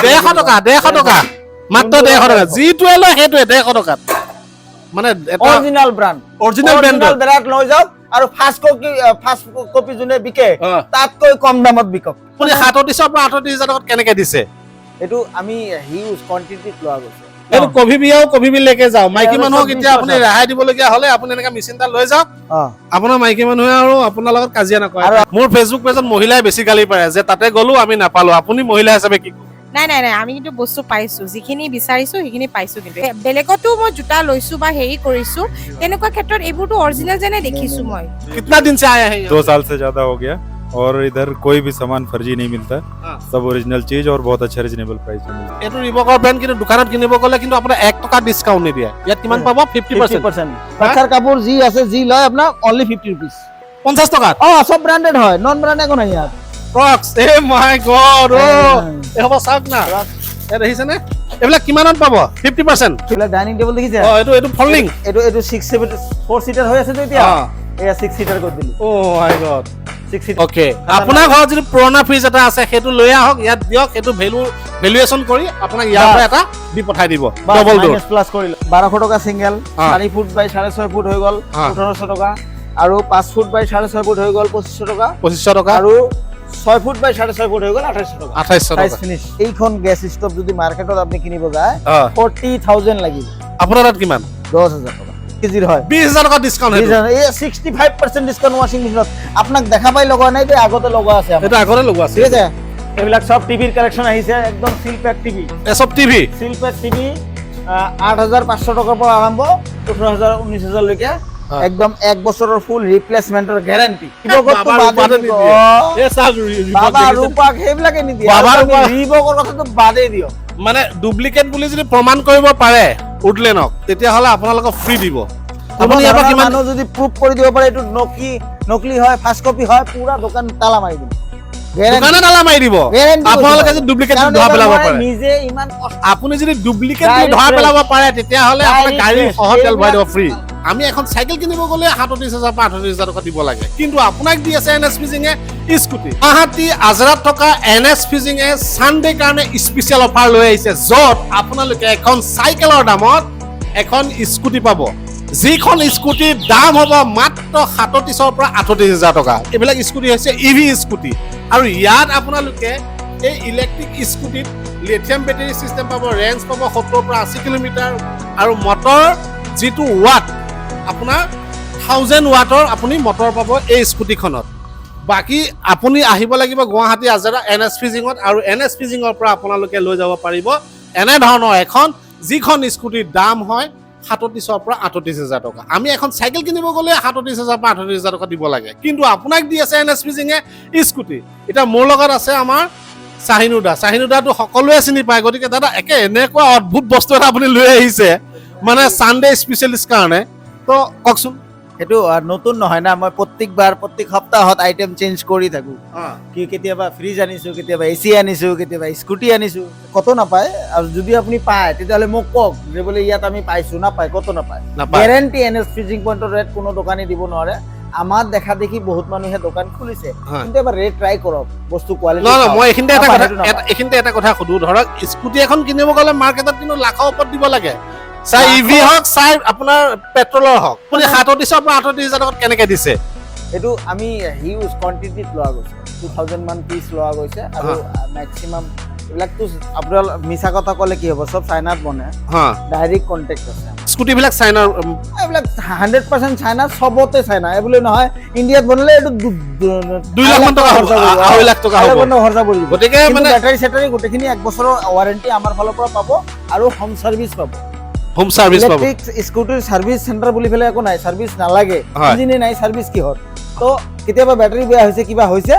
150 টকা মাত্ৰ 150 টকা যিটোৱে লয় সেইটোৱে 150 টকাত মানে অৰিজিনাল ব্ৰাণ্ড লৈ যাওক আৰু ফাৰ্ষ্ট কপি যোনে বিকে তাতকৈ কম দামত বিকক আপুনি 37 পৰা 38,000 টকাত কেনেকে দিছে এইটো আমি হিউজ কোৱান্টিটিত লোৱা গৈছে এইটো কবি লেকে যাও মাইকী মানুহক এতিয়া আপুনি ৰেহাই দিবলগীয়া হলে আপুনি এনেকা মেচিনটা লৈ যাওক আপোনাৰ মাইকী মানুহে আৰু আপোনাৰ লগত কাজিয়া নকৰে মোৰ ফেচবুক পেজত মহিলাই বেছি গালি পাৰে যে তাতে গলো আমি নাপালো আপুনি মহিলা হিচাপে কি নাই আমি কিন্তু বস্তু পাইছো যিখিনি বিচাৰিছো সেইখিনি পাইছো কিন্তু বেলেগতো মই জোতা লৈছো বা হেৰি কৰিছো তেনেকুৱা ক্ষেত্ৰত এইবোৰটো অৰিজিনাল যেনে দেখিছো মই कितना दिन से आया है 2 साल से ज्यादा हो गया और इधर कोई भी सामान फर्जी नहीं मिलता सब ओरिजिनल चीज और बहुत अच्छा रीजनेबल प्राइस में मिलता এটো ৰিবকৰ ব্ৰ্যান্ড কিন্তু দোকানত কিনিব গলে কিন্তু আপোনাৰ 1 টকা ডিসকাউন্ট নিদিয়ে ইয়াত কিমান পাব 50% বাচ্চাৰ কাপোৰ যি আছে যি লয় আপোনাৰ অনলি 50 रुपीस 50 টকা সব ব্র্যান্ডেড হয় নন ব্র্যান্ড একো নাই ইয়াত ক্রক্স এ মাই গড ও এহবা চাওক না এ দেখিছে নে এবিলাক কিমানত পাব 50% এলা ডাইনিং টেবুল দেখিছে এটো ফল্ডিং এটো 4 সিটাৰ হৈ আছে তো এতিয়া এয়া 6 সিটাৰ কৰি দিলো ও মাই গড 6 সিটাৰ ওকে আপোনাৰ ঘৰত যদি পুৰণা ফ্ৰিজ এটা আছে সেইটো লৈ আহক ইয়াত দিয়ক সেইটো ভ্যালুয়েশন কৰি আপোনাক ইয়াৰ পৰা এটা দি পঠাই দিব ডাবল ডোৰ প্লাস কৰিলো 1200 টকা সিঙ্গেল 4 ফুট বাই 6.5 ফুট হৈ গল 1800 টকা আৰু 5 ফুট বাই 6.5 ফুট হৈ গল 2500 টকা আৰু 6 ফুট বাই 6.5 ফুট হৈ গল 2800 টকা 2800 টকা ফিনিশ এইখন গ্যাস স্টোভ যদি মার্কেটত আপনি কিনিব যায় 40000 লাগিব আপোনাৰ তাত কিমান 10000 টকা কেজিৰ হয় 20000 টকা ডিসকাউন্ট এই 65% ডিসকাউন্ট ওয়াশিং মেশিনত আপোনাক দেখা পাই লগা নাই তে আগতে লগা আছে এটা আগৰে লগোৱা আছে ঠিক আছে এইবিলাক সব টিভিৰ কালেকশন আহিছে একদম সিল প্যাক টিভি এসব টিভি সিল প্যাক টিভি 8500 টকাৰ পৰা আৰম্ভ 18000 19000 লৈকে একদম 1 বছৰৰ ফুল ৰিপ্লেসমেন্টৰ গ্যাৰান্টি বাবা ৰূপক হেবিলাকে নিদিয়ে ৰিবকৰ কথাটো বাদে দিও মানে ডুপ্লিকেট বুলি যদি প্ৰমাণ কৰিব পাৰে উডলেনক তেতিয়া হলে আপোনালোকক ফ্ৰী দিব আপুনি এবা কিমান যদি প্ৰুফ কৰি দিব পাৰে এটো নকলি হয় ফাৰ্ষ্ট কপি হয় পুৰা দোকান তালা মাৰি দিব দোকানে তালা মাৰি দিব আপোনালোকে যদি ডুপ্লিকেট ধৰা পেলাব পাৰে নিজে ইমান আপুনি যদি ডুপ্লিকেট ধৰা পেলাব পাৰে তেতিয়া হলে আপোনাৰ গাড়ী সহ তেল ভৰাই দিব ফ্ৰী আমি এখন সাইকেল কিনিব গলে 37000 পৰা 38000 টকা দিব লাগে কিন্তু আপোনাক দি আছে এনএস ফিজিং এ স্কুটি গুৱাহাটী আজৰাত থকা এনএস ফিজিং এ সানডে কাৰণে স্পেশাল অফাৰ লৈ আহিছে যত আপোনালোকে এখন সাইকেলৰ দামত এখন স্কুটি পাব যিখন স্কুটিৰ দাম হ'ব মাত্ৰ 37 পৰা 38000 টকা এইবিলাক স্কুটি হৈছে ইভি স্কুটি আৰু ইয়াত আপোনালোকে এই ইলেক্ট্ৰিক স্কুটিত লিথিয়াম বেটাৰী সিস্টেম পাব ৰেঞ্জ পাব 70 পৰা 80 কিলোমিটাৰ আৰু মটৰ যিটো ওয়াট আপোনাৰ 1000 ওয়াটৰ আপুনি মটৰ পাব এই স্কুটিখনত বাকি আপুনি আহিব লাগিব গুৱাহাটী আজাৰা এনএস ফিজিঙত আৰু এনএস ফিজিঙৰ পৰা আপোনালোকে লৈ যাব পাৰিব এনে ধৰণৰ এখন যিখন স্কুটিৰ দাম হয় 37 পৰা 38000 টকা আমি এখন সাইকেল কিনিব গলে 37000 পৰা 38000 টকা দিব লাগে কিন্তু আপোনাক দি আছে এনএস ফিজিং এ স্কুটি এটা মোৰ লগত আছে আমাৰ চাহিনুদাটো সকলোৱে চিনি পায় গতিকে দাদা একে এনেকুৱা অদ্ভুত বস্তু এটা আপুনি লৈ আহিছে মানে সানডে স্পেশালিষ্ট কাৰণে তো ককচোন এটো নতুন নহয় না মই প্ৰত্যেক সপ্তাহত আইটেম চেঞ্জ কৰি থাকো কি কেতিয়াবা ফ্ৰিজ আনিছো কেতিয়াবা এসি আনিছো কেতিয়াবা স্কুটি আনিছো কত নাপায় আৰু যদি আপুনি পায় তেতিয়ালে মোক কক যে বলে ইয়াত আমি পাইছো না পায় কত নাপায় গ্যাৰান্টি এনএস ফ্ৰিজিং পইণ্টৰ ৰেট কোনো দোকানী দিব নোৱাৰে আমাৰ দেখা দেখি বহুত মানুহে দোকান খুলিছে কিন্তু এবাৰ ৰেট ট্ৰাই কৰক বস্তু কোৱালিটি না মই এখিনতে এটা কথা খুদু ধৰক স্কুটি এখন কিনিব গলে মাৰ্কেটত কিন্তু লাখৰ ওপৰত দিব লাগে চাই ইভি হক চাই আপোনাৰ পেট্ৰলৰ হক আপুনি 37 পৰা 38000 টকাত কেনেকে দিছে এটো আমি হিউজ কোয়ান্টিটিত লোৱা গৈছে 2000 মান পিস লোৱা গৈছে আৰু ম্যাক্সিমাম এবিলাকটো আপোনাৰ মিছা কথা কলে কি হ'ব সব চাইনাত বনে ডাইৰেক্ট কন্টাক্ট আছে স্কুটি বিলাক চাইনাৰ এবিলাক 100% চাইনা সবতে চাইনা এবলে নহয় ইন্ডিয়াত বনলে এটো 2 লাখ মান টকা হ'ব 2 লাখ টকা হ'ব খৰচা পৰিব গতিকে মানে ব্যাটাৰী গোটেখিনি 1 বছৰৰ ওয়াৰেন্টি আমাৰ ফালৰ পৰা পাব আৰু হোম সাৰ্ভিস পাব হোম সাৰ্ভিস পাব ইলেকট্ৰিক স্কুটাৰ সার্ভিস সেন্টার বুলি ফেলে একো নাই সার্ভিস নালাগে ইঞ্জিনে নাই সার্ভিস কি হল তো কেতিয়াবা ব্যাটারি বেয়া হৈছে কিবা হৈছে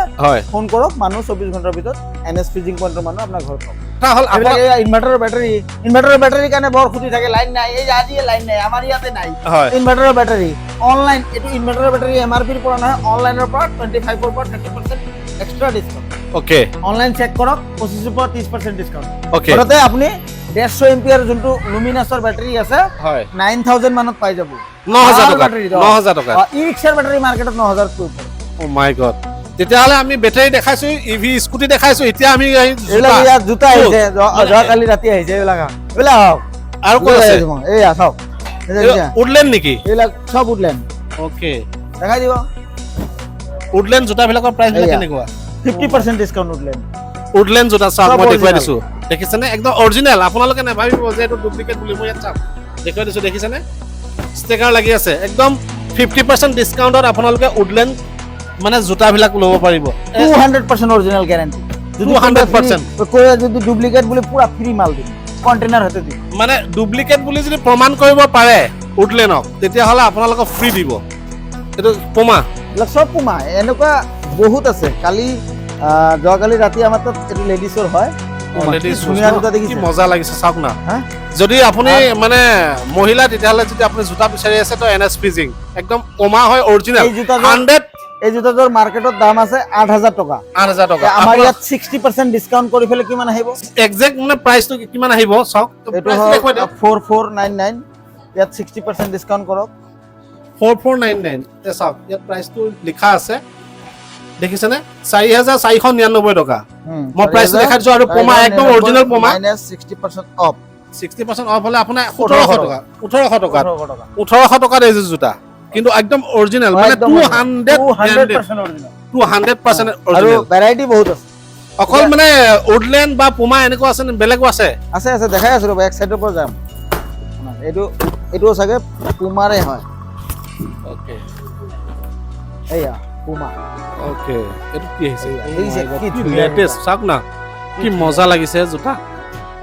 ফোন কৰক মানুহ 24 ঘণ্টাৰ ভিতৰত এনএস ফিজিং পইণ্টৰ মানুহ আপোনাৰ ঘৰত পাব তা হল আপোনাৰ ইনভাৰ্টাৰৰ ব্যাটাৰি কাৰণে বৰ খুঁটি থাকে লাইন নাই এই আজি লাইন নাই আমাৰ ইয়াতে নাই ইনভাৰ্টাৰৰ ব্যাটাৰি অনলাইন এটো ইনভাৰ্টাৰৰ ব্যাটাৰি এমআৰপিৰ পৰা নহয় অনলাইনৰ পৰা 25 ৰ পৰা 30% extra discount okay online check কৰক 25 ৰ পৰা 30% ডিসকাউন্ট ওকে ঘৰতে আপুনি 150 এম্পিয়াৰ যোনটো লুমিনাছৰ ব্যাটাৰি আছে 9000 মানত পাই যাব 9000 টকা 9000 টকা ই ৰিক্সাৰ ব্যাটাৰি মাৰ্কেটত 9000 কৈ ও মাই গড তেতিয়াহ'লে আমি বেটাৰী দেখাইছো, ইভি স্কুটি দেখাইছো, এতিয়া আমি এই এইবিলাক জোতা। ইয়াত জোতা আহিছে যোৱাকালি ৰাতি আহিছে এইবিলাক এইবিলাক হওক আৰু ক'ত আছে? এইয়া চাওক উডলেণ্ড নেকি? এইবিলাক চব উডলেণ্ড অ'কে, দেখাই দিব উডলেণ্ড জোতাবিলাকৰ প্ৰাইচ বিলাক এয়া। কেনেকুৱা? 50% ডিছকাউণ্ট উডলেণ্ড উডলেণ্ড জোতা চাওক, চব মই দেখুৱাই original। দিছো, দেখিছেনে? একদম অৰিজিনেল, আপোনালোকে নাভাবিব যে এইটো ডুপ্লিকেট বুলি। মই ইয়াত চাওক দেখুৱাই দিছো, দেখিছেনে? ষ্টিকাৰ লাগি আছে, একদম 50% ডিছকাউণ্টত আপোনালোকে উডলেণ্ড মানে জোতাবিলাক ল'ব পাৰিব। 200% অৰিজিনেল গ্যাৰান্টি 200% কয় যদি ডুপ্লিকেট বুলি পুৰা ফ্ৰী মাল দিম কণ্টেইনাৰ হতে দিম মানে ডুপ্লিকেট বুলি যদি প্ৰমাণ কৰিব পাৰে উডলেণ্ডক, তেতিয়াহ'লে আপোনালোকক ফ্ৰী দিব। এইটো পুমা, এইবিলাক চব পুমা এনেকুৱা বহুত আছে। কালি যোৱাকালি ৰাতি আমাৰ তাত এইটো লেডিছৰ হয় পুমা। কি ladies ধুনীয়া জোতা কি দেখিছে মজা লাগিছে, চাওক না। হা? যদি আপুনি মানে মহিলা, তেতিয়াহ'লে যদি আপুনি জোতা বিচাৰি আছে তো NS ফিজিং একদম পুমা হয়, অৰিজিনেল এই জোতাযোৰ 100 এই জোতাযোৰ মাৰ্কেটত দাম আছে 8,000 টকা। 8,000 টকা। আমাৰ ইয়াত 60% ডিছকাউণ্ট কৰি পেলাই কিমান আহিব? একজেক্ট মানে প্ৰাইচটো কিমান আহিব চাওক, এইটো প্ৰাইচটো দেখুৱাই দিয়ক। 4499 ইয়াত 60% ডিছকাউণ্ট কৰক। 4499 চাওক, ইয়াত প্ৰাইচটো লিখা আছে, দেখিছেনে? 4,499 টকা। মই প্ৰাইচটো দেখাই দিছো, আৰু পুমা একদম original Puma. Minus 60% of 60% of হ'লে আপোনাৰ 1,800 টকা। 1,800 টকা, 1,800 টকা 1,800 টকাত এইযোৰ জোতা, কিন্তু একদম অৰিজিনেল, মানে একদম 200% অৰিজিনেল 200% আৰু অৰিজিনেল। ভেৰাইটি বহুত আছে অকল মানে উডলেণ্ড বা পুমা এনেকুৱা আছে নে বেলেগো আছে? আছে আছে দেখাই আছো ৰ'বা, এক চাইডৰ পৰা যাম। এইটো এইটো চাগে পুমাৰে হয়। ওকে এয়া পুমা ওকে, এইটো কি আহিছে? দেখিছে? কি কি ধুনীয়া লেটেষ্ট, চাওক না, কি মজা লাগিছে জোতা।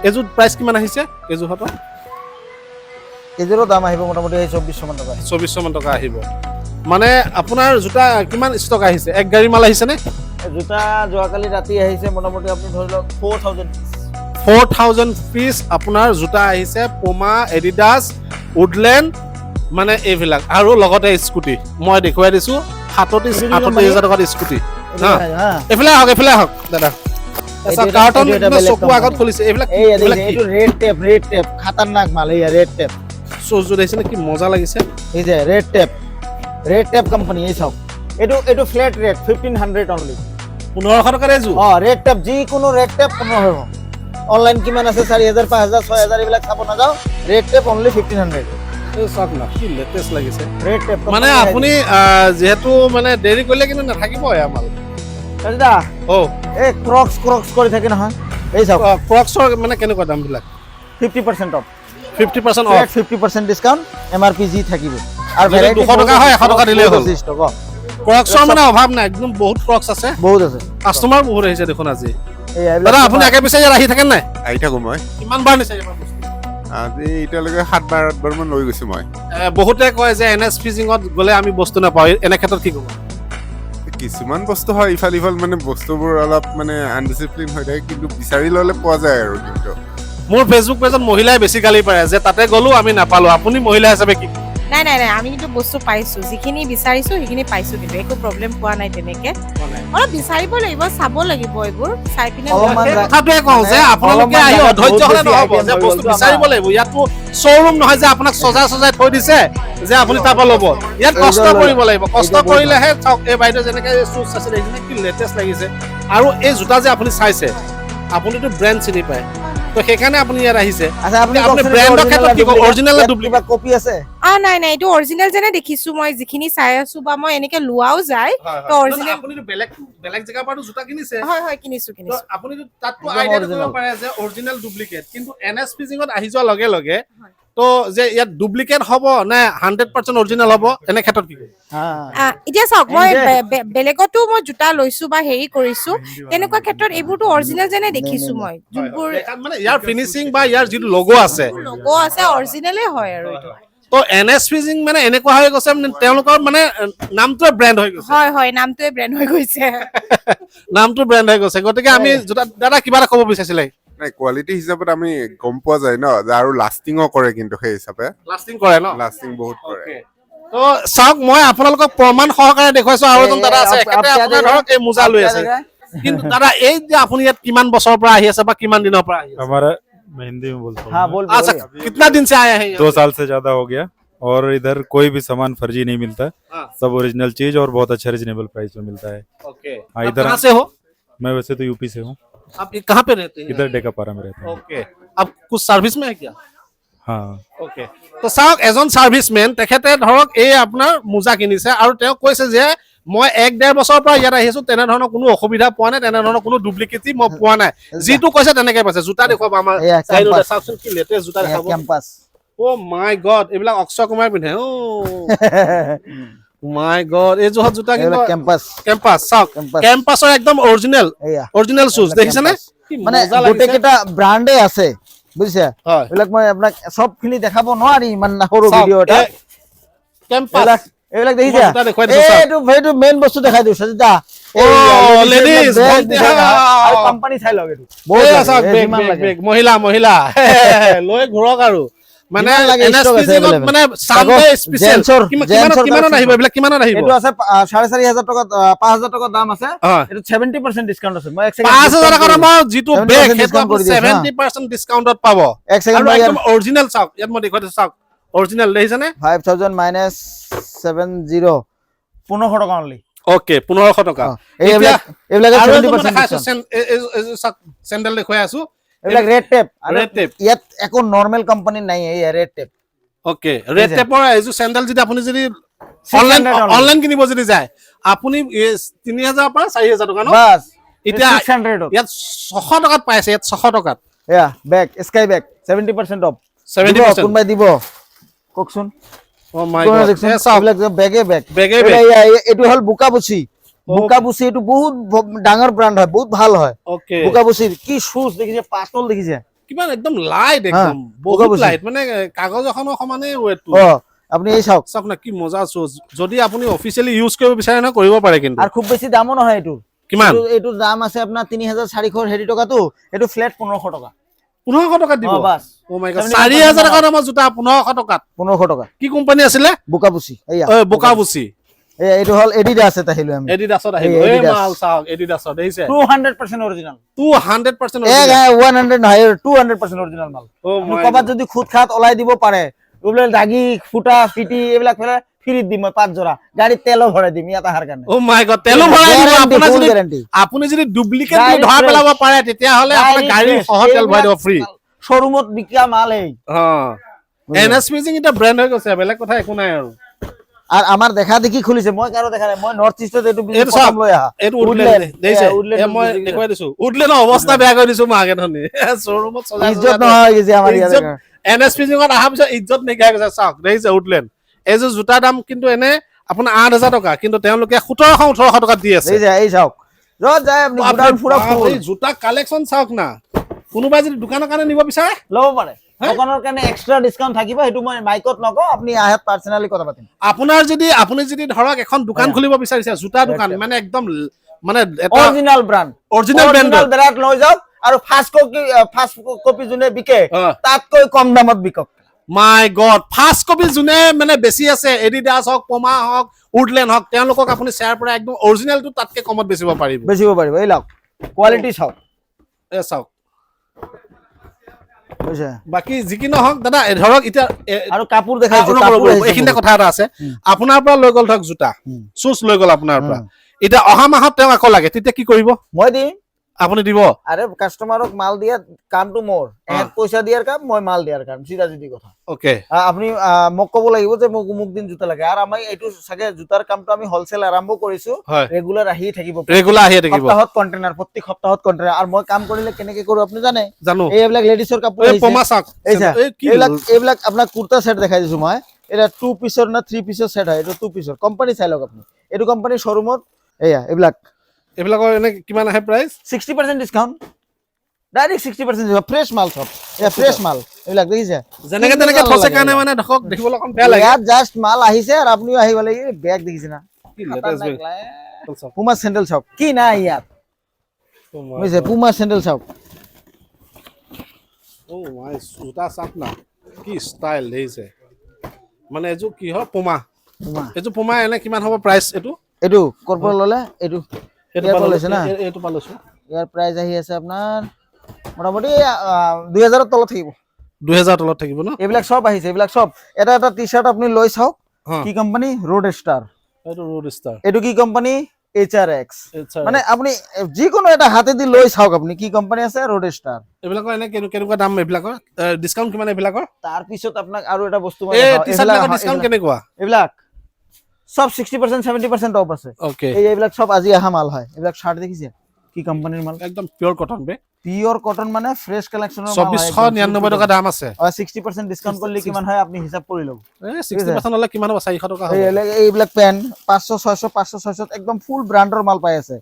এইযোৰ প্ৰাইচ কিমান আহিছে? এইযোৰহঁতৰ এইযোৰৰ দাম আহিব মোটামুটি 2400 মান টকা। 2400 মান টকা আহিব। মানে আপোনাৰ জোতা কিমান ষ্টক আহিছে? এক গাড়ী মাল আহিছে নে? এই জোতা যোৱাকালি ৰাতি আহিছে মোটামুটি আপুনি ধৰি লওক 4000 4000 পিচ আপোনাৰ জোতা আহিছে, পুমা, এডিডাছ, উডলেণ্ড, মানে এইবিলাক, আৰু লগতে স্কুটি মই দেখুৱাই দিছো 37,000 টকাত স্কুটি। হা, এইফালে আহক, এইফালে আহক দাদা। আচ্ছা, কাৰ্টন এইটো এটা বেলেগ চকু আগত company। খুলিছে, এইবিলাক এই এইবিলাক কি? এইটো ৰেড টেপ খাতাৰনাক মাল। এইয়া ৰেড টেপ, চুজযোৰ দেখিছেনে কি মজা লাগিছে? এই যে ৰেড টেপ কোম্পানী। এই চাওক, এইটো ফ্লেট ৰেট 1500 অনলি। 1500 টকাৰ এইযোৰ। ৰেড টেপ, যিকোনো ৰেড টেপ 1500। অনলাইন কিমান আছে 4000 5000 6000 এইবিলাক চাব নাযাওঁ। Red tape only 1500। এই চাওক না, কি লেটেষ্ট লাগিছে। ৰেড টেপ মানে আপুনি যিহেতু মানে দেৰি কৰিলে কিন্তু নাথাকিব এয়া মাল। দাদা অ' এই ক্ৰক্স কৰি থাকে নহয়। এই চাওক ক্ৰক্সৰ মানে কেনেকুৱা দামবিলাক? 50% অফ, 50% অফ। 50% ডিছকাউণ্ট, MRP যি থাকিব। আৰু যদি variety 200 টকা হয়, 100 টকা দিলেই হ'ল। 25 টকা ক্ৰক্সৰ মানে অভাৱ নাই, একদম বহুত ক্ৰক্স আছে, বহুত আছে। কাষ্টমাৰ বহুত আহিছে দেখোন আজি। এই দাদা আপুনি আগে পিছে ইয়াত আহি থাকে নাই? আহি থাকো মই। কিমান বাৰ নিছে এইবাৰ বস্তু? আজি এতিয়ালৈকে 7-8 মান লৈ গৈছো মই। বহুতে কয় যে NS ফিজিঙত গ'লে আমি বস্তু নাপাওঁ, এনে ক্ষেত্ৰত কি ক'ব? কিছুমান বস্তু হয় ইফাল ইফাল মানে বস্তুবোৰ অলপ মানে আনডিচিপ্লিন হৈ থাকে, কিন্তু বিচাৰি ল'লে পোৱা যায় আৰু। কিন্তু মোৰ ফেচবুক পেজত মহিলাই বেছি গালি পাৰে যে তাতে গ'লো আমি নাপালো। আপুনি মহিলা হিচাপে কি? নাই নাই নাই, আমি কিন্তু বস্তু পাইছো, যিখিনি বিচাৰিছো সেইখিনি পাইছো, কিন্তু একো প্ৰব্লেম পোৱা নাই তেনেকে। অলপ বিচাৰিব লাগিব, চাব লাগিব, এইবোৰ চাই পিনে অলপমান সেই কথাটোৱে কওঁ যে আপোনালোকে আহি অধৈৰ্য হ'লে নহ'ব, যে বস্তু বিচাৰিব লাগিব। ইয়াতো শ্ব'ৰুম নহয় যে আপোনাক সজাই থৈ দিছে যে আপুনি তাৰ পৰা ল'ব। ইয়াত কষ্ট কৰিব লাগিব, কষ্ট কৰিলেহে। চাওক, এই বাইদেউ যেনেকে শ্বুজ চাইছিলে, সেইখিনি কি লেটেষ্ট লাগিছে। আৰু এই জোতা যে আপুনি চাইছে, আপুনিতো ব্ৰেণ্ড চিনি পায়, তো সেইকাৰণে আপুনি ইয়াত আহিছে। আচ্ছা, আপুনি আপুনি ব্ৰেণ্ডৰ ক্ষেত্ৰত কি ক'ব? অৰিজিনেল নে কিবা কপি আছে? নাই নাই, এইটো অৰিজিনেল যেনে দেখিছো মই, যিখিনি চাই আছো বা মই এনেকে লোৱাও যায়। তো অৰিজিনেল আপুনিতো বেলেগ জেগাৰ পৰা জোতা কিনিছে, হয় কিনিছো তো আপুনিতো তাততো একদম আইডিয়া কৰিব original। পাৰে যে অৰিজিনেল ডুপ্লিকেট, কিন্তু NS ফিজিঙত আহি যোৱাৰ লগে লগে তো যে ইয়াত ডুপ্লিকেট হ'ব নে 100% অৰিজিনেল হ'ব, এনে ক্ষেত্ৰত কি? এতিয়া চাওক, মই বেলেগতো মই জোতা লৈছো বা হেৰি কৰিছো, তেনেকুৱা ক্ষেত্ৰত এইবোৰতো অৰিজিনেল যেনে দেখিছো মই, যোনবোৰ দেখাত মানে ইয়াৰ ফিনিচিং বা ইয়াৰ যিটো লগো আছে, লগো আছে অৰিজিনেলে হয় আৰু এইটো। তো NS ফিজিং মানে এনেকুৱা হৈ গৈছে, মানে তেওঁলোকৰ মানে নামটোৱে ব্ৰেণ্ড হৈ গৈছে। হয়, নামটোৱে ব্ৰেণ্ড হৈ গৈছে। নামটো ব্ৰেণ্ড হৈ গৈছে। গতিকে আমি জোতা, দাদা কিবা এটা ক'ব বিচাৰিছিলে? নাই, কোৱালিটি হিচাপত আমি গম পোৱা যায় ন, যে আৰু লাষ্টিঙো কৰে, কিন্তু সেই হিচাপে লাষ্টিং কৰে ন? লাষ্টিং বহুত কৰে। তো চাওক, মই আপোনালোকক প্ৰমাণ সহকাৰে দেখুৱাইছো। আৰু এজন দাদা আছে, এখেতে আপোনাৰ ধৰক এই মোজা লৈ আছে। কিন্তু দাদা, এই যে আপুনি ইয়াত কিমান বছৰৰ পৰা আহি আছে বা কিমান দিনৰ পৰা আহি আছে? हमारा मैं हिंदी में बोलता हूँ हाँ बोल अच्छा, कितना दिन से आए हैं? 2 साल से ज्यादा हो गया और इधर कोई भी सामान फर्जी नहीं मिलता, हाँ। सब ओरिजिनल चीज और बहुत अच्छा रीजनेबल प्राइस में मिलता है। ओके, हाँ, आप इधर कहाँ से हो? मैं वैसे तो यूपी से हूँ, आप कहाँ पे रहते हैं? इधर डेकापारा में रहता हूँ। ओके, आप कुछ সার্ভিস में है क्या? हाँ, ওকে, তো চাওক এজন সাৰ্ভিচমেন তেখেতে ধৰক এই আপোনাৰ মোজা কিনিছে আৰু তেওঁ কৈছে যে মই 1-1.5 বছৰৰ পৰা ইয়াত আহিছো, তেনেধৰণৰ কোনো অসুবিধা পোৱা নাই, তেনেধৰণৰ কোনো ডুপ্লিকেটি মই পোৱা নাই, যিটো কৈছে তেনেকে পাইছে। জোতা দেখুৱাব আমাৰ এয়া চাইডতে, campus। চাওকচোন কি লেটেষ্ট জোতা দেখাব। কেম্পাছ ও মাই গড, এইবিলাক অক্ষয় কুমাৰ পিন্ধে। ও মাই গড, এই জোহত জোতা কিন্তু কেম্পাছ কেম্পাছ, চাওক Campus। কেম্পাছৰ একদম এয়া অৰিজিনেল শুজ দেখিছেনে? কি মানে মজা লাগিছে। গোটেইকেইটা ব্ৰাণ্ডে আছে, বুজিছে? হয়, এইবিলাক মই আপোনাক চবখিনি দেখাব নোৱাৰি ইমান সৰু চাওক, ভিডিঅ' এটা। কেম্পাছ এইবিলাক দেখিছে? মই জোতা দেখুৱাই দিছো, চাওক। এইটো মেইন বস্তু দেখাই দিওঁ সজিতা। ladies, আৰু কোম্পানী চাই লওক এইটো। এয়া লাগে, চাওক, এই বেগ যিমান বেগ লাগে। বেগ মহিলা লৈ ঘূৰক আৰু মানে যিমান লাগে NS stock আছে Fishing ত available। মানে Sunday আকৌ special gents ৰ কিমানত আহিব? এইবিলাক কিমানত আহিব? এইটো আছে 4,500 টকা, 5,000 টকা দাম আছে। হয়, এইটো 70% ডিসকাউন্ট আছে। মই এক ছেকেণ্ড 5,000 টকাৰ আমাৰ যিটো 70% বেগ সেইটো discount কৰি আপুনি দি আছো, 70% ডিসকাউন্টত পাব। এক ছেকেণ্ড আৰু মই একদম অৰিজিনেল চাওক, ইয়াত মই দেখুৱাই দিছো, চাওক অৰিজিনেল দেখিছেনে? 5,000 minus 70 1500 টকা অনলি। ওকে, 1500 টকা। এইবিলাক আৰু এজন মই 70% দেখাইছো discount। চাওক, চেণ্ডেল দেখুৱাই আছো, এইবিলাক ৰেড টেপ। Red tap. ইয়াত একো নৰ্মেল কোম্পানী নাই, এই ৰেড টেপ। ওকে, ৰেড টেপৰ এইযোৰ চেণ্ডেল যদি আপুনি যদি 600 only। অনলাইন কিনিব যদি যায়, আপুনি 3,000 পৰা 4,000 টকা ন? বাস এতিয়া 600 ইয়াত 600 টকাত পাইছে, ইয়াত 600 টকাত এয়া বেক স্কাই বেক 70% অফ। 70%। কোনবাই দিব ককচোন? ও মাই কোন গড, দেখচোন? চাওক এইবিলাক বেগে বেক। বেগে এইটো হল বুকাবুচি। বুকাবুচি এইটো বহুত ডাঙৰ ব্ৰাণ্ড হয়, বহুত ভাল হয়। ওকে, বুকাবুচিৰ কি শুজ দেখিছে, পাতল দেখিছে? কিমান একদম লাইট, একদম বহুত বুকাবুচি। লাইট, মানে কাগজ এখনৰ সমানে ওয়েটটো। আপুনি এই চাওক। চাওক না কি মজা শুজ, যদি আপুনি অফিচিয়ালি ইউজ কৰিব বিচাৰে না কৰিব পাৰে কিন্তু। আৰু খুব বেছি দামো নহয় এইটো। কিমান? এইটো দাম আছে আপোনাৰ 3,400 হেৰি টকাটো, এইটো ফ্লেট 1500 টকা। 1500 টকাত দিব? বাস ও মাই গড, 70% 4,000 টকাত আমাৰ জোতা 1500 টকাত। 1500 টকা। কি কোম্পানী আছিলে? বুকাবুচি। এইয়া বোকাবুচি। এইটো হল এডিডাছ এটা আহিলো আমি। এডিডাছত আহিব। এই এই Adidas। মাল চাওক, এডিডাছত দেখিছে? 200% অৰিজিনাল। 200% 100 নহয়, 200% অৰিজিনাল মাল। ও আপুনি মাই ক'ৰবাত যদি খুদ খাত ওলাই দিব পাৰে, এইবিলাক দাগি ফুটা ফিটি এইবিলাক ফেলে ফ্ৰীত দিম মই 5 জোৰা। গাড়ীত তেলো ভৰাই দিম ইয়াত আহাৰ কাৰণে। ও মাই গড, তেলো ভৰাই দিব। Guarantee, আপোনাৰ full যদি guarantee। আপুনি যদি ডুপ্লিকেট Direct ধৰা fresh। পেলাব পাৰে, তেতিয়াহ'লে আপোনাৰ গাড়ী সহ তেল ভৰাই দিব ফ্ৰী। শ্বৰুমত বিকা মাল এই। NS Fishing এটা ব্ৰ্যান্ড হৈ গৈছে, বেলেগ কথা একো নাই আৰু। আৰ আমাৰ দেখা দেখি খুলিছে, মই কাৰো দেখা নাই। মই নৰ্থ ইস্টত এইটো এইটো বিজনেস চাওক, প্ৰথম লৈ আহা। এইটো উডলেণ্ড দেখিছে? উডলেণ্ড মই দেখুৱাই দিছো, উডলেণ্ডৰ অৱস্থা বেয়া কৰি দিছো মই আগে ধনি। শ্বৰুমত সজাই ইজ্জত নহয় যে আমাৰ ইয়াত। NS Fishing ত অহাৰ পিছত ইজ্জত নাইকিয়া হৈ গৈছে। চাওক দেখিছে উডলেণ্ড, এইযোৰ জোতা দাম কিন্তু এনে আপোনাৰ 8,000 টকা, কিন্তু তেওঁলোকে 1700-1800 টকাত দি আছে। এই যে এই চাওক, যত যায় আপনি গুদাম পুরা ফুল এই জোতা কালেকশ্যন চাওক না, কোনোবাই যদি দোকানৰ কাৰণে নিব বিচাৰে লব পাৰে। দোকানৰ কাৰণে এক্সট্ৰা ডিসকাউন্ট থাকিব, সেইটো মই মাইকত নকওঁ, আপনি আহে পাৰ্সোনালি কথা পাতিম। আপুনি যদি ধৰক এখন দোকান খুলিব বিচাৰিছে, জোতা দোকান, মানে একদম মানে এটা অৰিজিনাল ব্ৰাণ্ড, অৰিজিনেল ব্ৰেণ্ডৰ ব্ৰাণ্ড লৈ যাওক আৰু ফাৰ্স্ট কপি যোনে বিকে তাতকৈ কম দামত বিকক। মাই গড, ফাৰ্ষ্ট কপি যোনে মানে বেছি আছে, এডিডাছ হওক, পমা হওক, উডলেণ্ড হওক, তেওঁলোকক আপুনি শ্বেয়াৰ পৰা একদম অৰিজিনেলটো তাতকে কমত বেচিব পাৰিব। এই লওক কোৱালিটি চাওক। চাওক বুজিছে? বাকি যি কি নহওক দাদা, ধৰক এতিয়া আৰু কাপোৰ দেখাইছো, এইখিনিতে কথা এটা আছে। আপোনাৰ পৰা লৈ গ'ল ধৰক জোতা, শুজ লৈ গ'ল আপোনাৰ পৰা, এতিয়া অহা মাহত তেওঁক আকৌ লাগে, তেতিয়া কি কৰিব? মই দিম। আপুনি দিব? আরে কাস্টমারক মাল দিয়া কামটো মোর, এক পয়সা দিয়ার কাম, মই মাল দিয়ার কাম, সিধা সিধি কথা। ওকে, আপনি মোক কব লাগিব যে মোক মুক দিন জোতা লাগে, আর আমি এইটো সাগে জোতার কামটো আমি হোলসেল আরম্ভ কৰিছো, ৰেগুলাৰ আহি থাকিব, ৰেগুলাৰ আহি থাকিব, সপ্তাহত কন্টেনাৰ, প্ৰতি সপ্তাহত কন্টেনাৰ। আৰ মই কাম কৰিলে কেনেকে কৰো আপনি জানে? জানো। এইবিলাক লেডিসৰ কাপোৰ এই পমা চাওক, এইবিলাক আপনাৰ কুৰ্তা সেট দেখাই দিছো মই। এটা 2 পিসৰ না 3 পিসৰ সেট হয়, এটা 2 পিসৰ। কোম্পানী চাই লওক আপনি, এইটো কোম্পানী শোৰুমত। এয়া এইবিলাকৰ এনে কিমান আহে প্ৰাইস? 60% ডিসকাউন্ট, ডাইৰেক্ট 60% দিব। ফ্ৰেশ মাল সব, এয়া ফ্ৰেশ মাল। এইবিলাক দেখিছে? যেনেকে তেনেকে থছে কাৰণে মানে দেখক দেখিবলৈ অকণ বেয়া লাগে। ইয়াত জাস্ট মাল আহিছে আর আপনিও আহিব লাগে। ব্যাগ দেখিছে না? কি লেটেস্ট বেগ। পুমা স্যান্ডেল চাওক, কি নাই ইয়াত, বুঝছে? পুমা স্যান্ডেল চাওক। ও মাই, জোতা চাওক না কি ষ্টাইল দেখিছে, মানে এযোৰ কি হয় পুমা। এযোৰ পুমা এনে কিমান হ'ব প্ৰাইস? এইটো কৰপৰা ললে? এইটো লৈছে না? এইটো পালৈছো। ইয়াৰ প্ৰাইস আহি আছে আপোনাৰ মোটামুটি 2000 তলত থাকিব। 2000 তলত থাকিব ন এইবিলাক চব আহিছে, এইবিলাক চব। এটা এটা টি চাৰ্ট আপুনি লৈ চাওক, কি কোম্পানী? Road star. এইটো ৰোড ষ্টাৰ, এইটো কি কোম্পানী? HRX। মানে আপুনি যিকোনো এটা হাতেদি লৈ চাওক, আপুনি কি কোম্পানী আছে? Road star. এইবিলাকৰ এনে কেনেকুৱা দাম? এইবিলাকৰ ডিসকাউন্ট কিমান? এইবিলাকৰ তাৰপিছত আপোনাক আৰু এটা বস্তু মই এই দেখাওঁ। টি-চাৰ্টবিলাকৰ ডিসকাউন্ট কেনেকুৱা? এইবিলাক সব 60% 70% অফ আছে। ওকে, এইবিলাক সব আজি অহা মাল হয়। এইবিলাক শার্ট দেখিছে কি কোম্পানির মাল? একদম পিওর কটন বে, পিওর কটন, মানে ফ্রেশ কালেকশনের মাল। 2499 টাকা দাম আছে। 60% ডিসকাউন্ট করলে কিমান হয় আপনি হিসাব কৰি লব। 60% হলে কিমান হ'ব? 400 টকা হ'ব। এইবিলাক পেন 500 600 500 600 একদম ফুল ব্ৰ্যান্ডৰ মাল পাই আছে,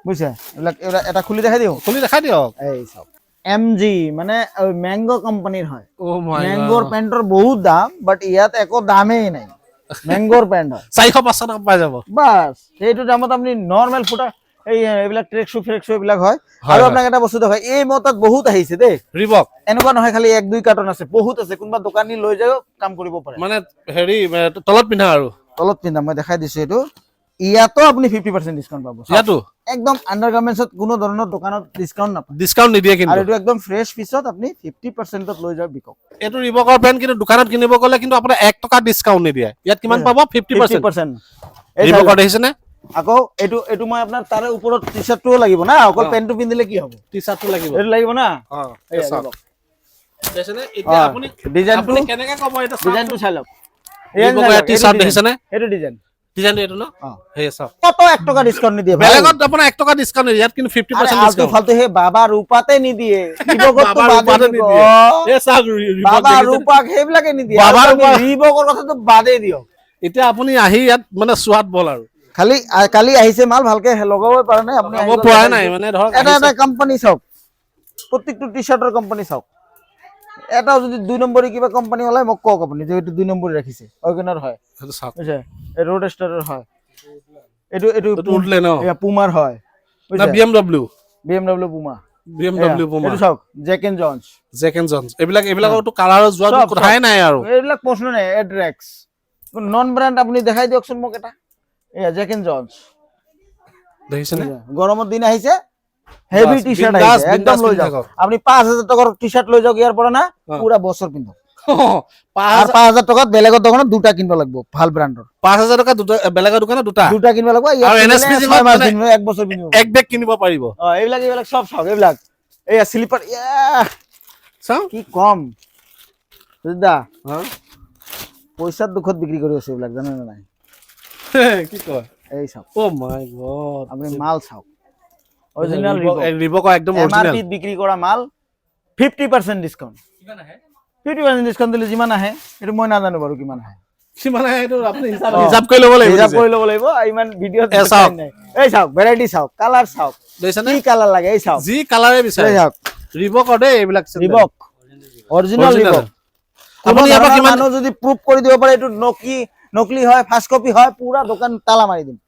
বুঝছে? এইবিলাক এটা খুলি দেখাই দিও, খুলি দেখাই দিয়ক। এই সব MG মানে ম্যাঙ্গো কোম্পানির হয়। ও মাই ম্যাঙ্গোর প্যান্টৰ বহুত দাম, বাট ইয়াত একো দামেই নাই। ম্যাঙ্গোর প্যান্ট হয় 400-500 টাকা পাই যাব। বাস সেইটো দামত আপনি নরমাল ফুটা এইবিলাক ট্ৰেকশু ফ্ৰেকশু এইবিলাক হয়। হয়, আৰু হয়। আপোনাক এটা বস্তু দেখাই, এই মতত বহুত আহিছে দেই। ৰিবক এনেকুৱা নহয় খালি 1-2 কাৰ্টন আছে, বহুত আছে। কোনোবা দোকানী লৈ যাও কাম কৰিব পাৰে। মানে হেৰি তলত পিন্ধা আৰু তলত পিন্ধা মই দেখাই দিছো এইটো। ইয়াতো আপুনি 50% ডিসকাউন্ট পাব। ইয়াতো একদম আন্ডাৰগাৰ্মেন্টছত কোনো ধৰণৰ দোকানত ডিসকাউন্ট নাপায়। ডিসকাউন্ট নিদিয়ে আৰু কিন্তু। এইটো একদম ফ্ৰেছ পিছত আপুনি 50%ত লৈ যাও বিকক। এইটো ৰিবকৰ পেণ্ট কিন্তু দোকানত কিনিব গ'লে কিন্তু আপোনাৰ 1 টকা ডিসকাউন্ট নিদিয়ে। ইয়াত কিমান পাব? 50%। 50%। এই ৰিবকৰ দেখিছে নে? আকৌ এইটো মই আপোনাৰ তাৰে ওপৰত টি-চাৰ্টটোও লাগিব না, অকল পেন্টটো পিন্ধিলে কি হ'ব? টি-চাৰ্টটো লাগিব। এইটো লাগিব না। এই চাওক। দেখিছে নে? এতিয়া আপুনি ডিজাইনটো কেনেকে ক'ব এটা? ডিজাইনটো চাই লওক। ৰিবকৰ টি-চাৰ্ট দেখিছে নে? এইটো ডিজাইন ডিজাইনটো এইটো ন? হেই চাওক। কত 1 টকা ডিসকাউন্ট নিদিয়ে ভাই? বেলেগত আপোনাৰ 1 টকা ডিসকাউন্ট নিদিয়ে, ইয়াত কিন্তু 50% আলতু ডিসকাউন্ট। ফালতু হে বাবা ৰূপাতে নিদিয়ে, ৰিবকত বাবা বাদে ৰূপাতে দিব। নিদিয়ে। এই চাওক ৰিবক বাবা দেখিছে নে? ৰূপাক সেইবিলাকে নিদিয়ে। বাবা আৰু ৰূপা- ৰিবকৰ কথাটো বাদে দিয়ক। এতিয়া আপুনি আহি ইয়াত মানে সোৱাদ বল আৰু খালি কালি আহিছে মাল, ভালকে লগাবই পৰা নাই আপুনি। লগাব পৰা নাই, মানে ধৰক এটা আহিছে। এটা কোম্পানী চাওক, প্ৰত্যেকটো টি-চাৰ্টৰ কোম্পানী চাওক। এটাও যদি 2 নম্বৰী কিবা কোম্পানী ওলাই মোক কওক আপুনি যে এইটো 2 নম্বৰী ৰাখিছে। অৰ্গেনাৰ হয়, সেইটো চাওক। বুজিছে? এই ৰোড ষ্টাৰৰ হয়। এইটো এইটো উঠলে ন? এয়া পুমাৰ হয়, না বুজিছে? BMW BMW Puma. BMW Puma, এইটো চাওক Jack and Jones. Jack and Jones, এইবিলাকতো কালাৰৰ যোৱা চব, কথাই নাই আৰু। এইবিলাক প্ৰশ্ন নাই। এড্ৰেক্স নন ব্ৰ্যান্ড আপুনি দেখাই দিয়কচোন মোক এটা। এয়া জেক এণ্ড জনছ, দেখিছেনে? গৰমৰ দিন আহিছে, হেভি বাস, টি-শাৰ্ট বিন্দাস, আহিছে, একদম বিন্দাস লৈ পিন্ধি যাওক। থাকক। আপনি 5000 টকাৰ টি-শাৰ্ট লৈ যাওক ইয়াৰ পৰা না, পুৰা বছৰ পিন্ধক। আৰ 5000 টাকাত বেলেগৰ দোকানত দুটা কিনব লাগব, ভাল ব্ৰ্যান্ডৰ। 5000 টকা দুটা, বেলেগৰ দোকানত দুটা কিনব লাগব। আৰু NSP 6 মাস কিনব, 1 বছৰ কিনব। এক বেগ কিনিব পাৰিব। এইবিলাক সব চাওক। এইবিলাক এই স্লিপাৰ, চাও কি কম বুঝদা। হা পইচাৰ দুখত বিক্ৰী কৰি আছে এইবিলাক, জানে নাই? কি কয়? এই চাওক, ও মাই গড, আপনি মাল চাওক। অরিজিনাল ৰিবকৰ একদম অৰিজিনাল। এমআরপি বিক্রি করা মাল 50% ডিসকাউন্ট। কিমান আহে? 50% ডিসকাউন্ট দিলে যিমান আহে, এটো মই নাজানো বাৰু কিমান আহে। মানে এইটো আপুনি হিচাপ কৰি ল'ব লাগিব। হিসাব কৰি ল'ব লাগিব। ইমান ভিডিঅ'ত চাওক। নাই। এই চাওক, ভ্যারাইটি চাওক, কালার চাওক, দেখিছেনে? কি কালার লাগে এই চাওক। যি কালাৰে বিচাৰে এই চাওক, ৰিবকৰ দেই এইবিলাক। ৰিবক অৰিজিনাল Original। ৰিবক। আপুনি ইয়াৰ পৰা কিমান মানুহ যদি প্ৰুফ কৰি দিব পাৰে এইটো নকলি হয়, ফাৰ্স্ট কপি হয়, পুৰা দোকান তালা মাৰি দিম।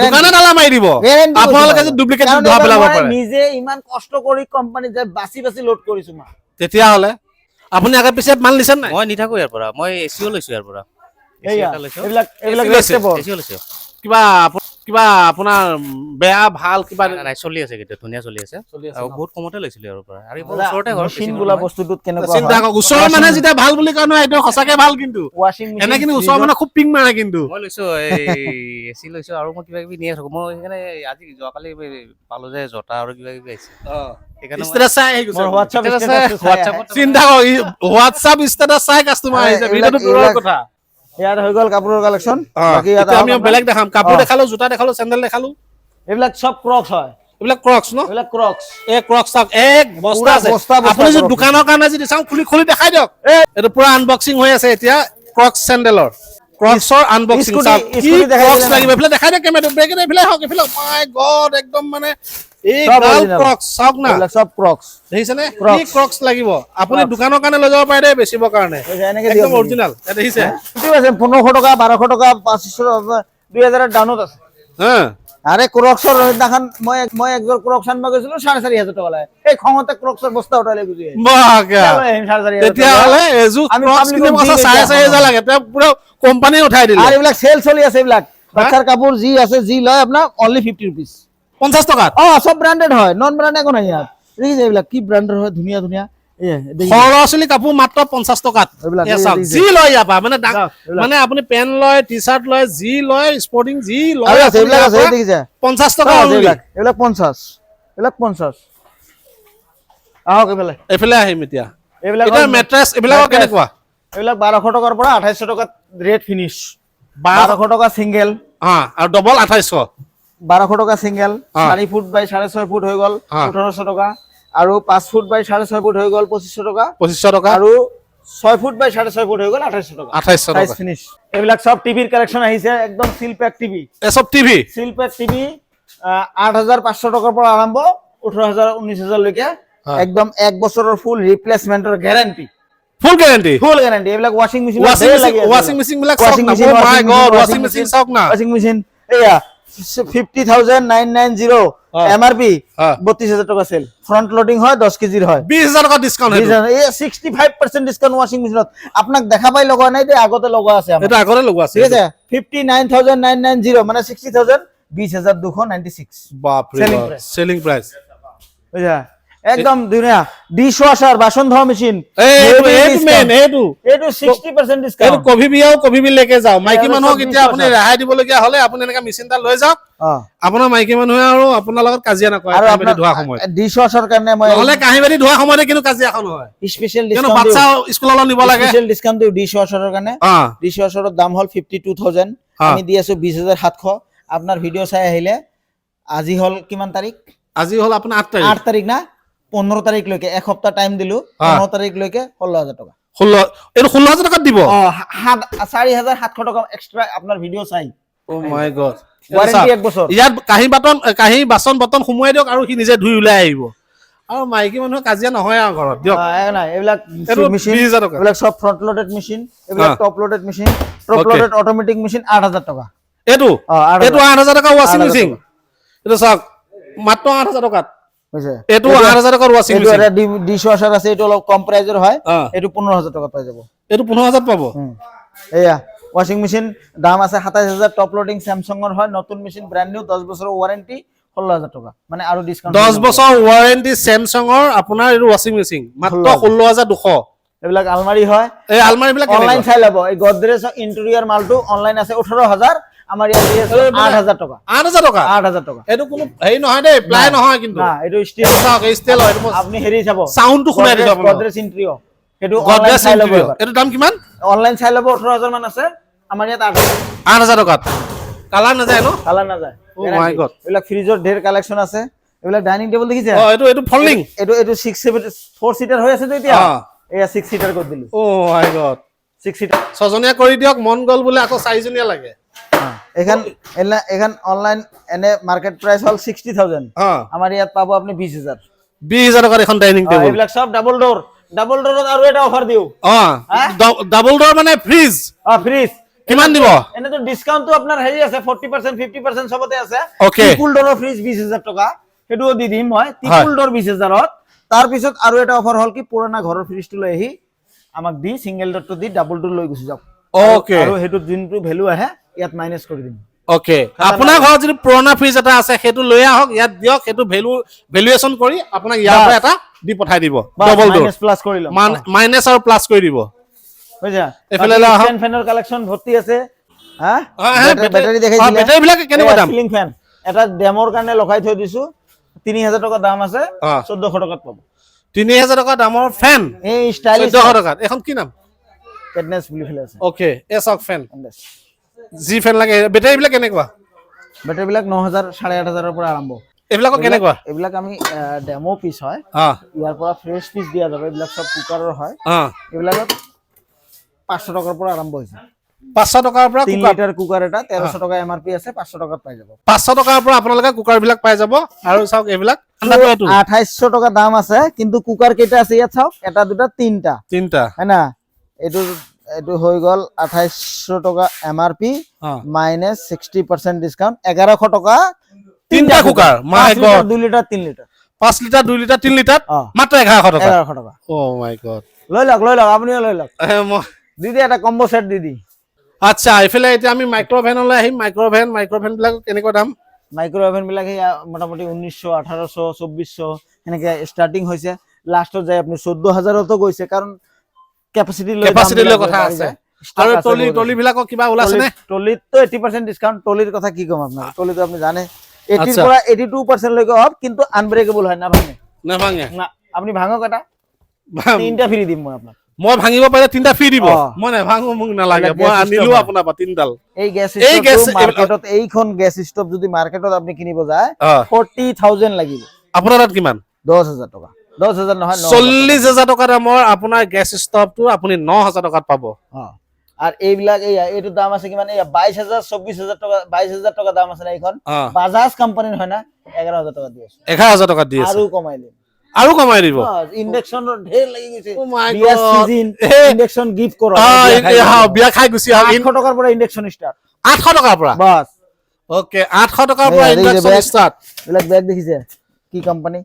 দোকানে তালা মাৰি দিব। আপোনালোকে যে ডুপ্লিকেট ধৰা পেলাব পাৰে, নিজে ইমান কষ্ট কৰি কোম্পানী যে বাছি লোড কৰিছো মা। তেতিয়াহ'লে আপুনি আগে পিছে মাল নিছে নাই? মই নিথাকো ইয়াৰ পৰা, মই এচিও লৈছো ইয়াৰ পৰা। এইয়া এইবিলাক লৈছে। ৰেষ্টেবল। এচিও লৈছো। কিবা আপোনাৰ বেয়া ভাল কিবা নাই, চলি আছে কিন্তু ধুনীয়া চলি আছে। চলি আছে আৰু ন? বহুত কমতে লৈছিলো ইয়াৰ পৰা। আৰু এইবোৰ ওচৰতে ঘৰ, মেচিন বোলা বস্তুটোত কেনেকুৱা চিন্তা হয়? কৰক, ওচৰৰ মানুহে যেতিয়া ভাল বুলি কয় নহয়, এইটো সঁচাকে ভাল কিন্তু। ৱাশ্বিং এনে কিন্তু ওচৰৰ মানুহে খুব পিং মাৰে কিন্তু। মই লৈছো, এই এচি লৈছো আৰু মই কিবা কিবি নিয়ে থাকো। মই সেইকাৰণে আজি যোৱাকালি পালো যে জোতা আৰু কিবা কিবি আহিছে, সেইকাৰণে মই- ষ্টেটাছ চাই আহি গৈছে। মোৰ হোৱাটছআপ ষ্টেটাছ ষ্টেটাছ হোৱাটছআপত চিন্তা কৰক, হোৱাটছআপ ষ্টেটাছ চাই কাষ্টমাৰ আহিছে, ভিডিঅ'টো দূৰৰ কথা। ইয়াত হৈ গ'ল কাপোৰৰ কালেকচন। বাকি ইয়াত এতিয়া আমি বেলেগ দেখাম, কাপোৰ অ। দেখালো, জোতা দেখালো, চেণ্ডেল দেখালো। এইবিলাক সব ক্ৰক্স হয়। এইবিলাক ক্ৰক্স ন? এইবিলাক ক্ৰক্স। এই ক্ৰক্স চাওক, এক বস্তা পুৰা আছে। বস্তা আপুনি যদি ক্ৰক্স। দোকানৰ কাৰণে যদি চাওঁ, খুলি দেখাই দিয়ক। এইটো পুৰা আনবক্সিং হৈ আছে এতিয়া, ক্ৰক্স চেণ্ডেলৰ। ক্ৰক্সৰ আনবক্সিং স্কুটি- চাওক, কি স্কুটি দেখাই ক্ৰক্স দিলে লাগিব। এইফালে দেখাই দিয়ক কেমেৰাটো, ব্ৰেক এইফালে হওক, এইফালে। মাই গড, একদম মানে এই সব গাল original। ক্ৰক্স চাওক না, এইবিলাক সব ক্ৰক্স। দেখিছেনে? কি Crocs। ক্ৰক্স লাগিব। আপুনি Crocs। দোকানৰ কাৰণে লৈ যাব পাৰে দেই, বেচিবৰ কাৰণে। এনেকে একদম দিয়ক। অৰিজিনাল, দেখিছে? ঠিক আছে, 1500 টকা, 1200 টকা, 2500, 2000 ডাউনত আছে। হা আরে ক্রক্সর দেখান, মই একজোর ক্রক্স আনবা গৈছিলো 4500 টাকা লাগে। এই খঙতে ক্ৰক্সৰ বস্তা উঠালে গুজি আহিছে। বাগা। 4500 তেতিয়াহ'লে এযোৰ আমি ক্ৰক্স public কিনিব ক দি আছে, দিয়া 4500 লাগে, তেওঁ পুৰা কোম্পানী উঠাই দিলে। আৰ এইবিলাক সেল চলি আছে। এইবিলাক বাচ্চাৰ কাপোৰ যি আছে, যি লয় আপনার অনলি 50 rupees। 50 টকাত। সব ব্র্যান্ডেড হয়, নন ব্র্যান্ড একো নাই ইয়াত। দেখিছে এইবিলাক কি ব্র্যান্ডের হয়, ধুনীয়া ধুনীয়া। সৰু ল'ৰা ছোৱালী কাপোৰ মাত্ৰ 50 টকাত এইবিলাক, এয়া এই চাওক, দেখিছে? যি লয় ইয়াৰ পৰা মানে চাওক, এইবিলাক। মানে আপুনি পেণ্ট লয়, টি চাৰ্ট লয়, যি লয়, স্পৰ্টিং যি লয়, আৰু আছে, আপুনি এইবিলাক ইয়াৰ আছে, পৰা দেখিছে? 50 টকা চাওক, only। এইবিলাক 50 আহক এইফালে আহিম এতিয়া এইবিলাক এতিয়া মেট্ৰেছ এইবিলাকৰ mattress। কেনেকুৱা? এইবিলাক 1200 টকাৰ পৰা 2800 টকাত ৰেট ফিনিছ। 1200 1200 টকা সিঙ্গেল, আৰু ডবল 2800। 1200 টকা সিঙ্গেল, হা। 4 ফুট বাই 6.5 ফুট হৈ গ'ল হা। 1800 টকা, আৰু 5 ফুট বাই 6.5 ফুট হৈ গ'ল 2500 টকা, 2500 টকা আৰু 6 ফুট বাই 6.5 ফুট হৈ গ'ল 2800 টকা। 2800 সাইজ টকা। ফিনিশ। এইবিলাক সব টিভিৰ কালেকশন আহিছে, একদম সিল প্যাক টিভি। এসব টিভি সিল প্যাক টিভি 8500 টকাৰ পৰা আৰম্ভ 18000 19000 লৈকে, হা। একদম 1 বছৰৰ ফুল ৰিপ্লেসমেন্টৰ গ্যাৰান্টি। ফুল গ্যাৰান্টি। Full guarantee. এইবিলাক ওয়াশিং মেশিন ওয়াশিং মেশিন বিলাক চাওক না, oh my god, washing machine চাওক না। ওয়াশিং মেশিন এয়া 50990 এমআরপি, হ্যাঁ। 32000 টাকা সেল। ফ্রন্ট লোডিং হয় 10 কেজির হয়। 20000 টকা ডিসকাউন্ট এই 65% ডিসকাউন্ট ওয়াশিং মেশিনত। আপোনাক দেখা পাই লগোৱা নাই দে, আগতে লগোৱা আছে আমাৰ। এটা আগৰে লগোৱা আছে ঠিক আছে 59990 মানে 60000 20296 বাপ ৰে Selling price। Selling price. বুঝা একদম ধুনীয়া। ডিশ ওয়াশাৰ বাসন ধোৱা মেশিন, এইটো মেন এইটো এইটো 60% এইটো ডিসকাউন্ট। কভি বিয়াও কভি বি লেকে যাও। মাইকী এইটো মানুহক চব এতিয়া আপুনি discount। ৰেহাই দিবলগীয়া হলে আপুনি এনেকা মেচিন এটা লৈ যাওক, আপোনাৰ মাইকী মানুহে আৰু আপোনাৰ লগত কাজিয়া নকৰে আৰু কাঁহী আপোনাৰ বাতি ধোৱা সময়ত। ডিশ ওয়াশাৰ কাৰণে মই নহলে কাঁহী বাতি ধোৱা সময়তে কিন্তু কাজিয়া এখন হয়, স্পেশাল কিয়নো ডিসকাউন্ট বাচ্চা স্কুললৈ নিব লাগে। স্পেশাল ডিসকাউন্ট দিও ডিশ ওয়াশাৰৰ কাৰণে। অ ডিশ ওয়াশাৰৰ দাম হল 52000, আমি দি আছো 20700। আপোনাৰ ভিডিও চাই আহিলে, আজি হল কিমান তাৰিখ? আজি হ'ল আপোনাৰ 8 তাৰিখ। 8 তাৰিখ না 15 তাৰিখ লৈকে এক সপ্তাহ টাইম দিলো, 15 তাৰিখ লৈকে 16000 টকা। 16 এইটো 16000 টকাত দিব। 4700 টকা এক্সট্ৰা আপোনাৰ ভিডিও চাই। ও মাই গড। ওয়াৰেন্টি 1 বছৰ। ইয়াত কাঁহী বাচন বৰ্তন সোমোৱাই দিয়ক আৰু সি নিজে ধুই ওলাই আহিব, আৰু মাইকী মানুহ কাজিয়া নহয় আৰু ঘৰত দিয়ক। নাই এইবিলাক এইটো মেশিন, 20000 টকা। এইবিলাক সব ফ্রন্ট লোডেড মেশিন, এইবিলাক top loaded machine, top Okay। Loaded automatic machine 8000 টকা। এইটো 8000 এইটো 8000 টকা ৱাশ্বিং 8000 মেচিন। এইটো চাওক মাত্ৰ 8000 টকাত। বুঝছে? এইটো 8000 টকাৰ ৱাশ্বিং এইটো মেচিন। এটা ডিশ ওয়াশাৰ আছে, এইটো অলপ কম প্ৰাইজৰ হয়, অ। এইটো 15000 টকা পাই যাব। এইটো 15000 পাব। এয়া ওয়াশিং মেশিন দাম আছে 27000, টপ লোডিং স্যামসাংৰ হয়, নতুন মেশিন ব্ৰ্যান্ড নিউ, 10 বছৰৰ ওয়াৰেন্টি 16000 টকা, মানে আৰু ডিসকাউন্ট 10 বছৰ ৱাৰেণ্টি চেমচাঙৰ আপোনাৰ এইটো ৱাশ্বিং মেচিন মাত্ৰ 16200। এইবিলাক আলমাৰি হয়, এই আলমাৰি বিলাক অনলাইন চাই ল'ব। এই গডৰেজ ইন্টেৰিয়ৰ মালটো অনলাইন আছে 18000, আমাৰ ইয়াত দি আছে 8000 টকা। 8000 টকা। 8000 টকা এইটো কোনো হেৰি নহয় দেই, প্লাই নহয় কিন্তু। না, এইটো ষ্টিল। চাওক এই ষ্টেল হয়, আপুনি হেৰি চাব, চাউণ্ডটো শুনাই দিছো আপোনাক। গডৰেজ ইন্টেৰিয়ৰ, সেইটো অনলাইন গডৰেজ চাই ল'ব ইন্টেৰিয়ৰ। এবাৰ। এইটো দাম কিমান? অনলাইন চাই ল'ব 18000 মান আছে, আমাৰ ইয়াত 8000 8000 টকাত। কালাৰ নাযায় ন? কালাৰ নাযায়। Oh my God। এইবিলাক ফ্ৰিজৰ ঢেৰ কালেকচন আছে। এইবিলাক ডাইনিং টেবুল দেখিছে? অ এইটো ফল্ডিং। এইটো 4 সিটাৰ হৈ আছে তো এতিয়া। অ। এয়া 6 সিটাৰ কৰি দিলো। ও মাই গড। 6 সিটাৰ। 6জনীয়া কৰি দিয়ক, মন গল বোলে আকৌ 4জনীয়া লাগে। এখন অনলাইন এনে মার্কেট প্রাইস হল 60000, অ আমার ইয়াত পাবো আপনি 20000। 20000 টকাত এখন ডাইনিং টেবুল। এইবিলাক সব ডাবল ডোর। ডাবল ডোৰত আৰু এটা অফাৰ দিও। ডাবল ডোৰ মানে ফ্ৰিজ ফ্ৰিজ কিমান দিব? এনে তো ডিসকাউন্ট তো আপনাৰ হেৰি আছে 40% 50% সবতে আছে। Okay। ট্ৰিপল ডোৰৰ ফ্ৰিজ 20000 টকা, হেতুও দি দিম মই। ট্ৰিপল ডোৰ 20000ত। তাৰ পিছত আৰু এটা অফাৰ হল কি পুৰণা ঘৰৰ ফ্ৰিজটো লৈ আহি আমাক দি সিঙ্গেল ডোৰটো দি ডাবল ডোৰ লৈ গুছি যাওক। ওকে আৰু হেতু যোনটো ভ্যালু আহে ইয়াত মাইনাস কৰি দিম। ওকে আপোনাৰ ঘৰত যদি পুৰণা ফ্ৰিজ এটা আছে সেইটো লৈ আহক, ইয়াত দিয়ক, সেইটো ভ্যালুৱেচন কৰি আপোনাক ইয়াৰ পৰা এটা দি পঠাই দিব ডাবল ডোৰ। মাইনাস প্লাস কৰি লম। মাইনাস আৰু প্লাস কৰি দিব। বুঝা? এফালে ফ্যান ফ্যানৰ কালেকশন ভৰ্তি আছে। হ্যাঁ বেটাৰী ব্যাটাৰি দেখাইছিলে। বেটাৰী বিলাক কেনেকুৱা দাম? সিলিং ফ্যান এটা ডেমোৰ কাৰণে লগাই থৈ দিছো, 3000 টকা দাম আছে, অ। 1400 টকাত পাব। 3000 টকা দামৰ ফেন এই ষ্টাইলিশ 1400 টকাত। এখন কি নাম? কেডনেস বুলি ফেলে আছে। ওকে এ চাওক ফেন যি ফেন লাগে। বেটাৰী বিলাক কেনেকুৱা? ব্যাটাৰি বিলাক 9000 8500 ৰ পৰা আৰম্ভ। এইবিলাকৰ কেনেকুৱা? এইবিলাক আমি ডেমো পিস হয়, অ ইয়াৰ পৰা ফ্ৰেছ পিস দিয়া যাব। এইবিলাক সব কুকাৰৰ হয়। অ এইবিলাকত 500 টকাৰ পৰা আৰম্ভ হৈছে। 500 টকাৰ পৰা 3 কুকাৰ, লিটাৰ কুকাৰ এটা 1300 টকা এমআৰপি আছে, 500 টকাত পাই যাব। 500 টকাৰ পৰা আপোনালোকে কুকাৰ বিলাক পাই যাব। আৰু চাওক এইবিলাক 2800 টকা দাম আছে, কিন্তু কুকাৰ কেইটা আছে ইয়াত চাওক, এটা দুটা তিনটা, তিনটা। হয় না? এইটো হৈ গল 2800 টকা এমআরপি অ মাইনাস 60% ডিসকাউন্ট 1100 টকা তিনটা cooker. My god 2 litre 3 litre 5 litre 2 litre 3 litre অ। মাত্ৰ 1100 টকা। 1100 টকা ও মাই গড। লৈ লওক আপুনিও লৈ লওক। দি দি এটা কম্বো সেট দি দি। আচ্ছা এইফালে এতিয়া আমি মাইক্ৰ'ভেনলৈ আহিম। মাইক্ৰ'ভেন বিলাক কেনেকুৱা দাম? মাইক্ৰো ওভেন বিলাক মোটামুটি 1900 1800 2400 এনেকে স্টাৰ্টিং হৈছে। লাষ্টত যায় আপুনি 14,000তো গৈছে কাৰণ কেপাচিটি লৈ কেপাচিটি লৈ কথা আছে আৰু টলি বিলাকৰ কিবা ওলাইছে নে টলিতো 80% ডিসকাউন্ট টলিৰ কথা কি ক'ম আপোনাক টলিটো আপুনি জানে 80 আচ্ছা। পৰা 82% লৈকে অফ কিন্তু আনব্ৰেকেবল হয় না ভাঙে নাভাঙে না আপুনি ভাঙক এটা তিনটা ফ্ৰী দিম মই আপোনাক মই ভাঙিব পাৰিলে 3টা ফ্ৰী দিব অ। মই নাভাঙো মোক নালাগে এইবিলাক মই gas আনিলো system আপোনাৰ পৰা 3ডাল এই গ্যাস এই gas- স্টোভ মার্কেটত এইখন গ্যাস স্টোভ যদি মার্কেটত আপনি কিনিব যায় অ 40,000 লাগিব আপোনাৰ তাত কিমান 10,000 টকা 10,000 নহয় 40,000 টকা দামৰ আপোনাৰ গেছ ষ্টভটো আপুনি 9,000 টকাত পাব আর এইবিলাক এইটো দাম আছে কিমান এই 22,000 24,000 টকা 22,000 টকা দাম আছে না এইখন বাজাজ কোম্পানিৰ হয় না 11,000 টকা দি আছে 11,000 টকাত দি আছে আৰু কমাই দিম আৰু কমাই দিব ইন্ডাকশনৰ ঢেৰ লাগি গৈছে Oh my বিয়া God. সিজন হে। ইন্ডাকশন গিফট কৰক বিয়া খাই গুচি আহক 800 টকাৰ পৰা ইন্ডাকশন ষ্টাৰ্ট 800 টকাৰ পৰা বাস ওকে 800 টকাৰ পৰা এই যে ইন্ডাকশন bag- ষ্টাৰ্ট এইবিলাক বেগ দেখিছে কি কোম্পানি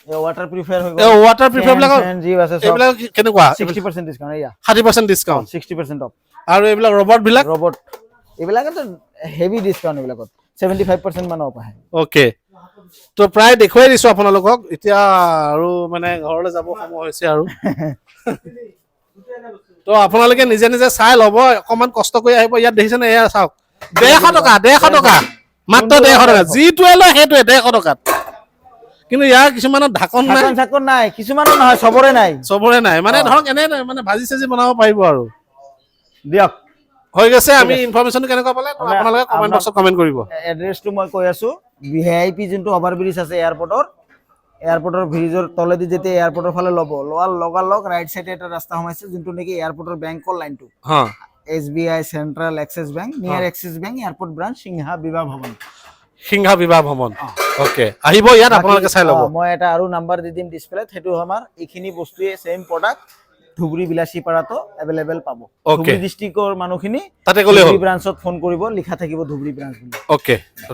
এই ৱাটাৰ প্ৰিফায়াৰ হৈ এই ৱাটাৰ প্ৰিফাৰ বিলাকৰ জি আছে সব এইবিলাক কেনেকুৱা 60% ডিসকাউন্ট এয়া 30% ডিসকাউন্ট 60% অফ আৰু এইবিলাক ৰবট বিলাক ৰবট এইবিলাকতো হেভি ডিসকাউন্ট এইবিলাকত 75% মান অফ আহে ওকে তো প্ৰায় দেখুৱাই দিছো আপোনালোকক এতিয়া আৰু মানে ঘৰলৈ যাব সময় হৈছে আৰু তো আপোনালোকে নিজে নিজে চাই ল'ব অকমান কষ্ট কৰি আহিব ইয়াত দেখিছেনে এয়া চাওক 150 টকা মাত্ৰ 150 টকা যিটোৱে লয় সেইটোৱে 150 টকাত কিন্তু ইয়াৰ কিছুমানৰ ঢাকন নাই চাকন নাই কিছুমানৰ নহয় চবৰে নাই চবৰে নাই মানে ধৰক এনে মানে ভাজি চাজি বনাব পাৰিব আৰু দিয়ক হৈ গৈছে আমি ইনফৰমেশ্যন কেনেকুৱা পালে তো আপোনালোকে কমেন্ট বক্সত কমেন্ট কৰিব এড্ৰেছটো মই কৈ আছো ভিআইপি যোনটো অভাৰ ব্ৰিজ আছে এয়াৰপোৰ্টৰ ব্ৰিজৰ তলেদি যেতিয়া এয়াৰপোৰ্টৰ ফালে ল'ব লোৱাৰ লগালগ ৰাইট সাইডে এটা ৰাস্তা সোমাইছে যোনটো নেকি এয়াৰপোৰ্টৰ বেংকৰ লাইনটো হা SBI central Axis bank near Axis bank airport branch Sinha Bibah Bhawan Sinha বিবাহ ভ্ৰমণ ওকে আহিব ইয়াত আপোনালোকে চাই ল'ব মই এটা আৰু নাম্বাৰ দি দিম ডিসপ্লেত সেইটো আমাৰ এইখিনি বস্তুৱে সেম প্ৰডাক্ট ধুবুৰী বিলাসীপাৰাতো এভেইলেবল পাব Okay. ধুবুৰী ডিস্ট্ৰিক্টৰ মানুহখিনি তাতে গ'লে হ'ল ধুবুৰী ব্ৰাঞ্চত ফোন কৰিব লিখা থাকিব ধুবুৰী ব্ৰাঞ্চ বুলি ওকে